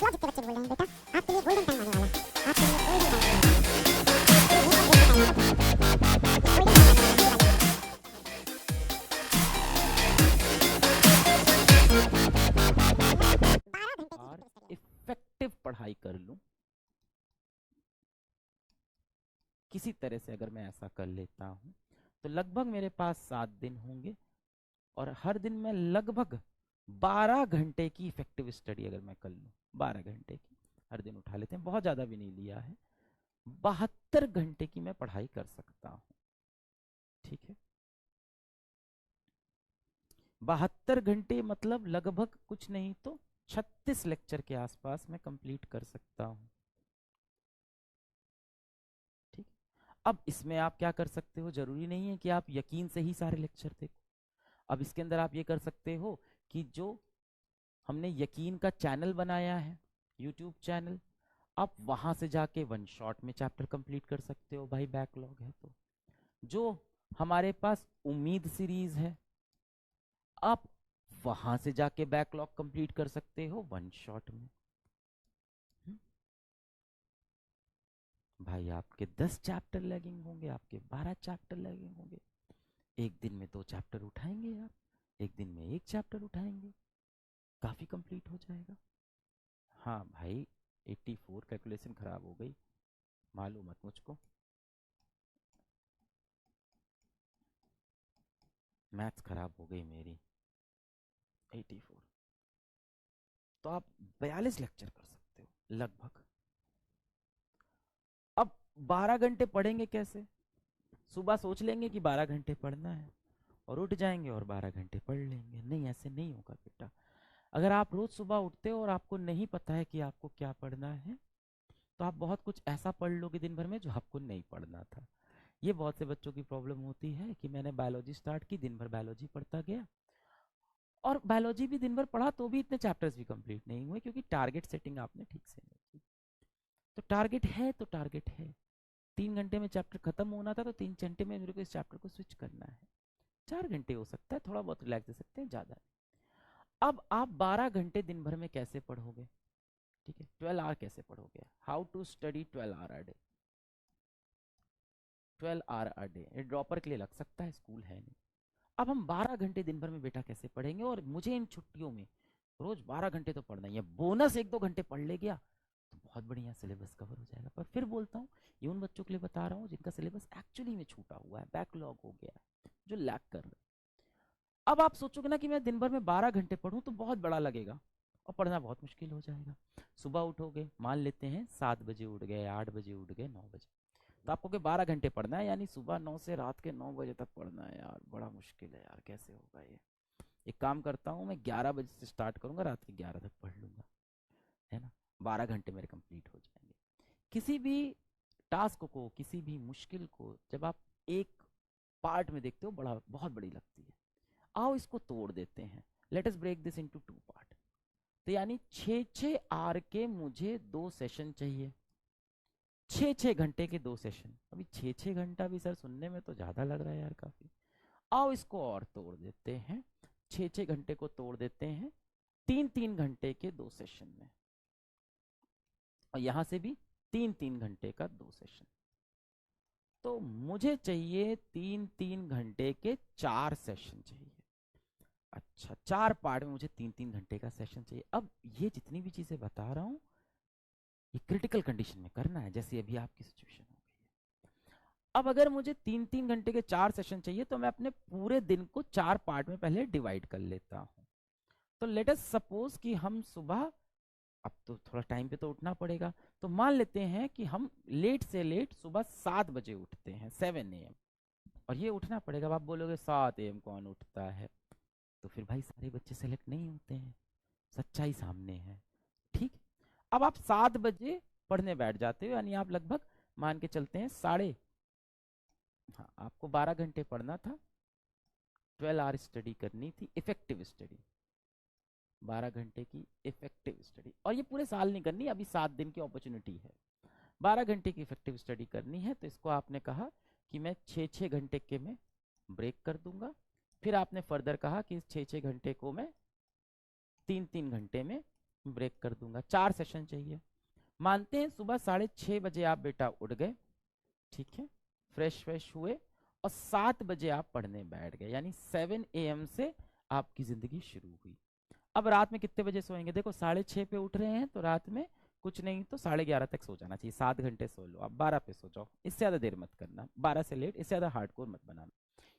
Logic के बच्चे बोल रहे हैं बेटा, आपके लिए गोल्डन टाइम आने वाला है, आपके लिए गोल्डन टाइम और इफेक्टिव पढ़ाई कर लूं, किसी तरह से अगर मैं ऐसा कर लेता हूं तो लगभग मेरे पास 7 दिन होंगे और हर दिन मैं लगभग 12 घंटे की इफेक्टिव स्टडी अगर मैं कर लूं, 12 घंटे की हर दिन उठा लेते हैं, बहुत ज्यादा भी नहीं लिया है, 72 घंटे की मैं पढ़ाई कर सकता हूं। ठीक है, 72 घंटे मतलब लगभग कुछ नहीं तो 36 लेक्चर के आसपास मैं कंप्लीट कर सकता हूं। ठीक, अब इसमें आप क्या कर सकते हो, जरूरी नहीं है कि आप यकीन से ही सारे लेक्चर देखो। अब इसके अंदर आप ये कर सकते हो कि जो हमने यकीन का चैनल बनाया है, यूट्यूब चैनल, आप वहां से जाके 1 शॉट में चैप्टर कंप्लीट कर सकते हो भाई, बैकलॉग है तो। जो हमारे पास उम्मीद सीरीज है, आप वहां से जाके बैकलॉग कंप्लीट कर सकते हो 1 शॉट में। हम्म? भाई आपके 10 चैप्टर लैगिंग होंगे, आपके 12 चैप्टर लैगिंग होंगे, एक दिन में 2 चैप्टर उठाएंगे आप, एक दिन में 1 चैप्टर उठाएंगे, काफी कंप्लीट हो जाएगा। हाँ भाई, 84 कैलकुलेशन खराब हो गई, मालूम मत मुझको, मैथ्स खराब हो गई मेरी। 84 तो आप 42 लेक्चर कर सकते हो लगभग। अब 12 घंटे पढ़ेंगे कैसे, सुबह सोच लेंगे कि 12 घंटे पढ़ना है और उठ जाएंगे और 12 घंटे पढ़ लेंगे, नहीं ऐसे नहीं होगा बेटा। अगर आप रोज सुबह उठते हो और आपको नहीं पता है कि आपको क्या पढ़ना है, तो आप बहुत कुछ ऐसा पढ़ लोगे दिन भर में जो आपको नहीं पढ़ना था। ये बहुत से बच्चों की प्रॉब्लम होती है कि मैंने बायोलॉजी स्टार्ट की, दिन भर बायोलॉजी पढ़ता गया और बायोलॉजी भी दिन भर पढ़ा तो भी इतने चैप्टर्स भी कंप्लीट नहीं हुए, क्योंकि टारगेट सेटिंग आपने ठीक से नहीं की। तो टारगेट है तो टारगेट है, 3 घंटे में चैप्टर खत्म होना था तो 3 घंटे में मेरे को इस चैप्टर को स्विच करना है। 4 घंटे हो सकता है, थोड़ा बहुत रिलैक्स दे सकते हैं, ज्यादा नहीं। अब आप 12 घंटे दिन भर में कैसे पढ़ोगे, ठीक है, 12 आवर कैसे पढ़ोगे, how to study 12 hour a day, 12 hour a day, ये ड्रॉपर के लिए लग सकता है, स्कूल है नहीं। अब हम 12 घंटे दिन भर में बेटा कैसे पढ़ेंगे, और मुझे इन छुट्टियों में रोज 12 घंटे तो पढ़ना ही है, बोनस 1-2 घंटे पढ़ ले गया तो बहुत बढ़िया सिलेबस कवर हो जाएगा। पर फिर बोलता हूँ, ये उन बच्चों के लिए बता रहा हूँ जिनका सिलेबस एक्चुअली में छूटा हुआ है, बैकलॉग हो गया है, जो लैग कर रहे हैं। अब आप सोचोगे ना कि मैं दिन भर में 12 घंटे पढ़ूं तो बहुत बड़ा लगेगा और पढ़ना बहुत मुश्किल हो जाएगा। सुबह उठोगे, मान लेते हैं 7 बजे उठ गए, 8 बजे उठ गए, 9 बजे, तो आपको के 12 घंटे पढ़ना है, यानी सुबह 9 से रात के 9 बजे तक पढ़ना है। यार बड़ा मुश्किल है यार, कैसे होगा ये। एक काम करता हूँ, मैं 11 बजे से स्टार्ट करूंगा, रात के 11 तक पढ़ लूंगा, है ना, 12 घंटे मेरे कंप्लीट हो जाएंगे। किसी भी टास्क को, किसी भी मुश्किल को जब आप एक पार्ट में देखते हो, बड़ा बहुत बड़ी लगती है। आओ इसको तोड़ देते हैं, let us break this into 2 part. तो यानी 6-6 आवर के मुझे 2 सेशन चाहिए, 6-6 घंटे के 2 सेशन। अभी 6-6 घंटा भी सर सुनने में तो ज्यादा लग रहा है यार, काफी। आओ इसको और तोड़ देते हैं, 6-6 घंटे को तोड़ देते हैं 3-3 घंटे के 2 सेशन में, और यहां से भी 3-3 घंटे का 2 सेशन। तो मुझे चाहिए 3-3 घंटे के 4 सेशन चाहिए। अच्छा, 4 पार्ट में मुझे 3-3 घंटे का सेशन चाहिए। अब ये जितनी भी चीजें बता रहा हूं, ये क्रिटिकल कंडीशन में करना है, जैसे अभी आपकी सिचुएशन हो गई है। अब अगर मुझे 3-3 घंटे के 4 सेशन चाहिए तो मैं अपने पूरे दिन को 4 पार्ट में पहले डिवाइड कर लेता हूं। तो लेट अस सपोज कि हम सुबह, अब तो थोड़ा टाइम पे तो उठना पड़ेगा, तो मान लेते हैं कि हम लेट से लेट सुबह 7 बजे उठते हैं, 7 AM। और ये उठना पड़ेगा। अब आप बोलोगे 7 AM कौन उठता है, तो फिर भाई सारे बच्चे सेलेक्ट नहीं होते हैं, सच्चाई सामने है। ठीक, अब आप 7 बजे पढ़ने बैठ जाते हो, यानी आप लगभग मान के चलते हैं साढ़े, हाँ, आपको 12 घंटे पढ़ना था, 12 आवर स्टडी करनी थी, इफेक्टिव स्टडी, 12 घंटे की इफेक्टिव स्टडी। और ये पूरे साल नहीं करनी, अभी 7 दिन की अपॉर्चुनिटी है, 12 घंटे की इफेक्टिव स्टडी करनी है। तो इसको आपने कहा कि मैं 6-6 घंटे के में ब्रेक कर दूंगा। फिर आपने फर्दर कहा कि इस 6-6 घंटे को मैं 3-3 घंटे में ब्रेक कर दूंगा, 4 सेशन चाहिए। मानते हैं सुबह 6:30 बजे आप बेटा उठ गए, ठीक है, फ्रेश फ्रेश हुए और 7 बजे आप पढ़ने बैठ गए, यानी 7 AM से आपकी जिंदगी शुरू हुई। अब रात में कितने बजे सोएंगे? देखो 6:30 पे उठ रहे हैं तो रात में कुछ नहीं तो 11:30 तक सो जाना चाहिए, 7 घंटे सो लो। आप 12 पे सो जाओ, इससे ज्यादा देर मत करना, 12 से लेट, इससे ज्यादा हार्डकोर मत बनाना।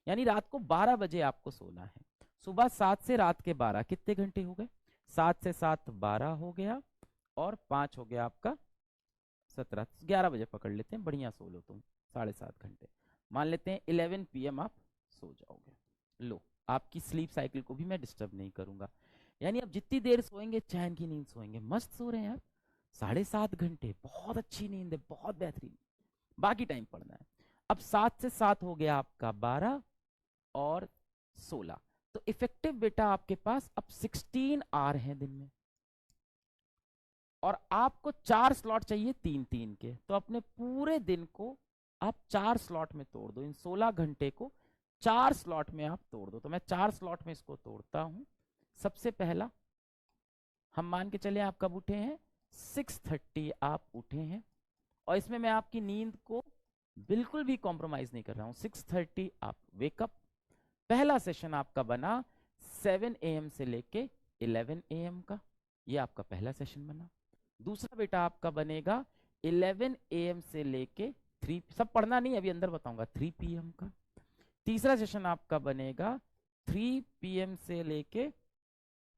यानी रात को 12 बजे आपको सोना है। सुबह 7 से रात के 12 कितने घंटे हो गए? 7 से 7 12 हो गया, और 5 हो गया आपका 17, 11 बजे पकड़ लेते हैं, बढ़िया सो लो तुम, 7.5 घंटे। मान लेते हैं 11 PM आप सो जाओगे। लो, आपकी स्लीप साइकिल को भी मैं डिस्टर्ब नहीं करूंगा। यानी अब जितनी देर सोएंगे चैन की नींद सोएंगे, मस्त सो रहे हैं यार, 7.5 घंटे, बहुत अच्छी नींद है, बहुत बेहतरीन। बाकी टाइम पढ़ना है। अब 7 से 7 हो गया आपका 12 और 16, तो इफेक्टिव बेटा आपके पास अब 16 आवर हैं दिन में, और आपको 4 स्लॉट चाहिए 3-3 के, तो अपने पूरे दिन को आप 4 स्लॉट में तोड़ दो, इन 16 घंटे को 4 स्लॉट में आप तोड़ दो। तो मैं 4 स्लॉट में इसको तोड़ता हूं। सबसे पहला, हम मान के चले आप कब उठे हैं? 6:30 आप उठे हैं, और इसमें मैं आपकी नींद को बिल्कुल भी कॉम्प्रोमाइज नहीं कर रहा हूं। 6:30 आप वेकअप, पहला सेशन आपका बना 7 AM से लेके 11 AM का, ये आपका पहला सेशन बना। दूसरा बेटा आपका बनेगा 11 AM से लेके 3, सब पढ़ना नहीं अभी अंदर बताऊंगा, 3 PM का। तीसरा सेशन आपका बनेगा 3 PM से लेके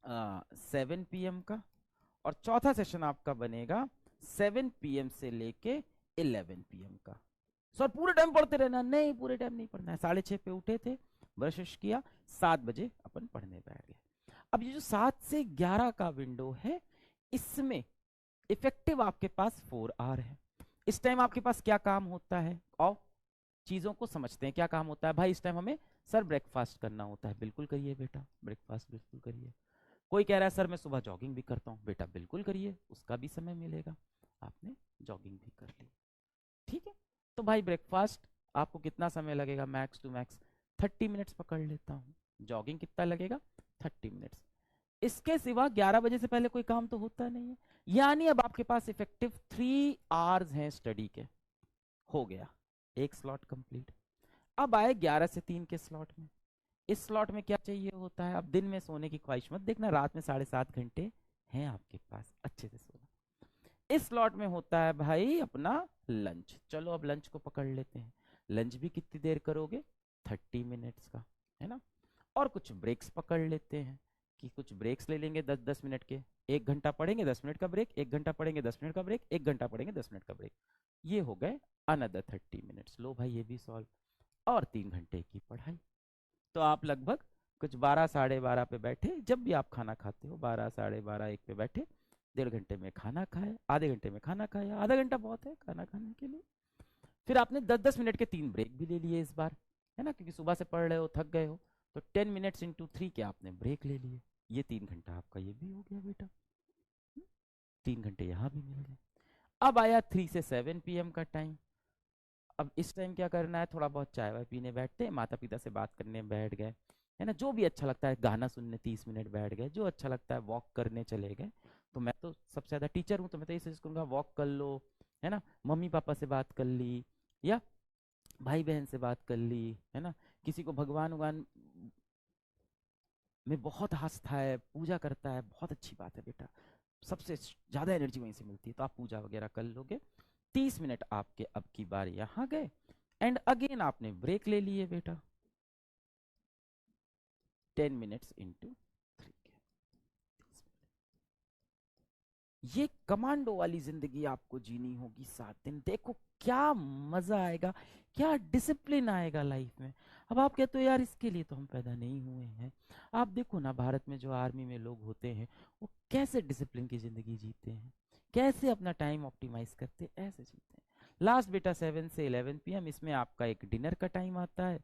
7 PM का, और चौथा सेशन आपका बनेगा 7 PM से लेके 11 PM का। सर पूरे टाइम पढ़ते रहना? नहीं, पूरे टाइम नहीं पढ़ना है। 6:30 पे उठे थे, ब्रश किया, 7 बजे अपन पढ़ने बैठ गए। अब ये जो 7 से 11 का विंडो है, इसमें इफेक्टिव आपके पास 4 आवर है। इस टाइम आपके पास क्या काम होता है? और चीजों को समझते हैं, क्या काम होता है भाई इस टाइम हमें? सर ब्रेकफास्ट करना होता है। बिल्कुल करिए बेटा, ब्रेकफास्ट बिल्कुल करिए। कोई कह रहा है सर मैं सुबह जॉगिंग भी करता हूँ, बेटा बिल्कुल करिए, उसका भी समय मिलेगा, आपने जॉगिंग भी कर ली, ठीक है। तो भाई ब्रेकफास्ट आपको कितना समय लगेगा? मैक्स टू मैक्स 30 मिनट्स पकड़ लेता हूँ। जॉगिंग कितना लगेगा? 30 मिनट्स। इसके सिवा 11 बजे से पहले कोई काम तो होता नहीं है, यानी अब आपके पास इफेक्टिव 3 आवर्स हैं स्टडी के। हो गया एक स्लॉट कंप्लीट। अब आए 11 से 3 के स्लॉट में। इस स्लॉट में क्या चाहिए होता है? अब दिन में सोने की ख्वाहिश मत देखना, रात में 7.5 घंटे हैं आपके पास, अच्छे से सोना। इस स्लॉट में होता है भाई अपना लंच। चलो अब लंच को पकड़ लेते हैं। लंच भी कितनी देर करोगे? 30 मिनट्स का, है ना। और कुछ ब्रेक्स पकड़ लेते हैं, कि कुछ ब्रेक्स ले लेंगे 10-10 मिनट के। 1 घंटा पढ़ेंगे, 10 मिनट का ब्रेक, 1 घंटा पढ़ेंगे, 10 मिनट का ब्रेक, 1 घंटा पढ़ेंगे, 10 मिनट का ब्रेक। ये हो गए अनदर 30 मिनट्स। लो भाई ये भी सॉल्व। और 3 घंटे की पढ़ाई। तो आप लगभग कुछ 12-12:30 पे बैठे, जब भी आप खाना खाते हो 12-12:30-1 पे बैठे, 1.5 घंटे में खाना खाया, आधे घंटे में खाना खाया, आधा घंटा बहुत है खाना खाने के लिए। फिर आपने 10-10 मिनट के 3 ब्रेक भी ले लिए इस बार, है ना, क्योंकि सुबह से पढ़ रहे हो, थक गए हो, तो 10 मिनट्स इंटू 3 के आपने ब्रेक ले लिए। ये 3 घंटा आपका ये भी हो गया बेटा। 3 घंटे यहाँ भी मिल गए। अब आया 3 से 7 PM का टाइम। अब इस टाइम क्या करना है? थोड़ा बहुत चाय वाय पीने बैठते हैं, माता पिता से बात करने बैठ गए, है ना, जो भी अच्छा लगता है, गाना सुनने 30 मिनट बैठ गए, जो अच्छा लगता है वॉक करने चले गए। तो मैं तो सबसे ज़्यादा टीचर हूँ, तो मैं तो ये सजेस्ट करूँगा वॉक कर लो, है ना, मम्मी पापा से बात कर ली, या भाई बहन से बात कर ली, है ना। किसी को भगवान उगवान में बहुत आस्था है, पूजा करता है, बहुत अच्छी बात है बेटा, सबसे ज़्यादा एनर्जी वहीं से मिलती है, तो आप पूजा वगैरह कर लोगे। 30 मिनट आपके अब की बार यहाँ गए, एंड अगेन आपने ब्रेक ले लिए बेटा, 10 मिनट्स इंटू 3 के। ये कमांडो वाली जिंदगी आपको जीनी होगी 7 दिन। देखो क्या मजा आएगा, क्या डिसिप्लिन आएगा लाइफ में। अब आप कहते हो यार इसके लिए तो हम पैदा नहीं हुए हैं। आप देखो ना भारत में जो आर्मी में लोग होते हैं, वो कैसे डिसिप्लिन की जिंदगी जीते हैं, कैसे अपना टाइम ऑप्टिमाइज करते हैं, ऐसे जीते हैं। लास्ट बेटा 7 से 11 PM, इसमें आपका एक डिनर का टाइम आता है,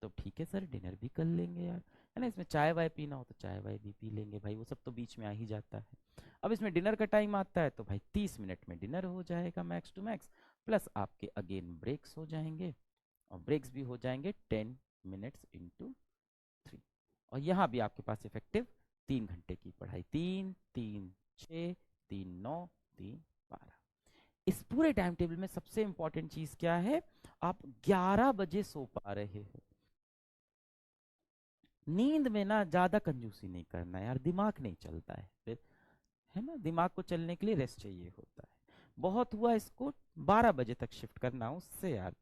तो ठीक है सर डिनर भी कर लेंगे यार, है ना। इसमें चाय वाय पीना हो तो चाय वाय भी पी लेंगे भाई, वो सब तो बीच में आ ही जाता है। अब इसमें डिनर का टाइम आता है, तो भाई 30 मिनट में डिनर हो जाएगा मैक्स टू मैक्स, प्लस आपके अगेन ब्रेक्स हो जाएंगे, और ब्रेक्स भी हो जाएंगे 10 मिनट्स इंटू 3। और यहाँ भी आपके पास इफेक्टिव 3 घंटे की पढ़ाई, 3 3 6, 3, 9, 3, 12। इस पूरे टाइम टेबल में सबसे इंपॉर्टेंट चीज क्या है? आप 11 बजे सो पा रहे हो। नींद में ना ज्यादा कंजूसी नहीं करना यार, दिमाग नहीं चलता है फिर, है ना? दिमाग को चलने के लिए रेस्ट चाहिए होता है। बहुत हुआ इसको 12 बजे तक शिफ्ट करना, उससे यार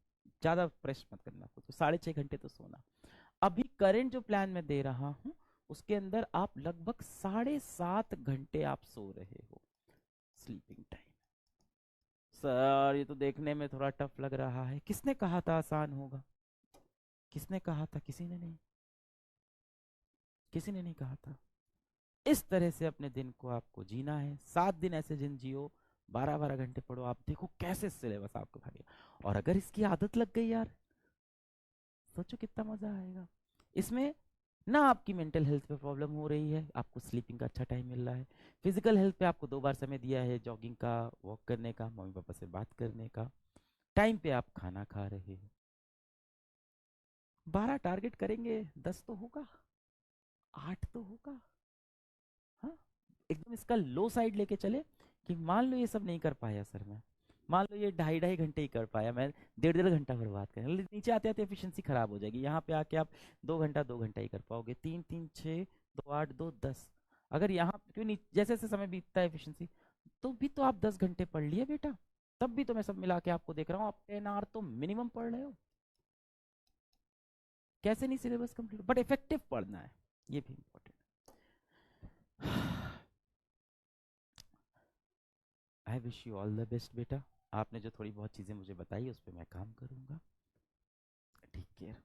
ज्यादा प्रेस मत करना खुद को, 6.5 घंटे तो सोना। अभी करंट जो प्लान मैं दे रहा हूँ उसके अंदर आप लगभग 7.5 घंटे आप सो रहे हो स्लीपिंग टाइम। सर ये तो देखने में थोड़ा टफ लग रहा है, किसने कहा था आसान होगा? किसने कहा था? किसी ने नहीं, किसी ने नहीं कहा था। इस तरह से अपने दिन को आपको जीना है, 7 दिन ऐसे दिन जियो, 12-12 घंटे पढ़ो, आप देखो कैसे सिलेबस आपको भागेगा। और अगर इसकी आदत लग गई यार, सोचो कितना मजा आएगा इसमें। ना आपकी मेंटल हेल्थ पे प्रॉब्लम हो रही है, आपको स्लीपिंग का अच्छा टाइम मिल रहा है, फिजिकल हेल्थ पे आपको 2 बार समय दिया है, जॉगिंग का, वॉक करने का, मम्मी पापा से बात करने का, टाइम पे आप खाना खा रहे हो। 12 टारगेट करेंगे, 10 तो होगा, 8 तो होगा। हाँ, एकदम इसका लो साइड लेके चले कि मान लो ये सब नहीं कर पाया सर मैं, मान लो ये 2.5-2.5 घंटे ही कर पाया, मैं 1.5-1.5 घंटा बर्बाद करें, नीचे आते आते एफिशिएंसी खराब हो जाएगी, यहाँ पे आके आप 2 घंटा 2 घंटा ही कर पाओगे, 3 3 6 2 8 2 10। अगर यहाँ क्यों नहीं, जैसे जैसे समय बीतता है एफिशिएंसी, तो भी तो आप 10 घंटे पढ़ लिए बेटा, तब भी तो मैं सब मिला के आपको देख रहा हूँ, आप 10 आवर तो मिनिमम पढ़ रहे हो। कैसे नहीं सिलेबस कंप्लीट, बट इफेक्टिव पढ़ना है, ये भी important. I wish you all the best बेटा। आपने जो थोड़ी बहुत चीज़ें मुझे बताई उस पर मैं काम करूँगा। Take care.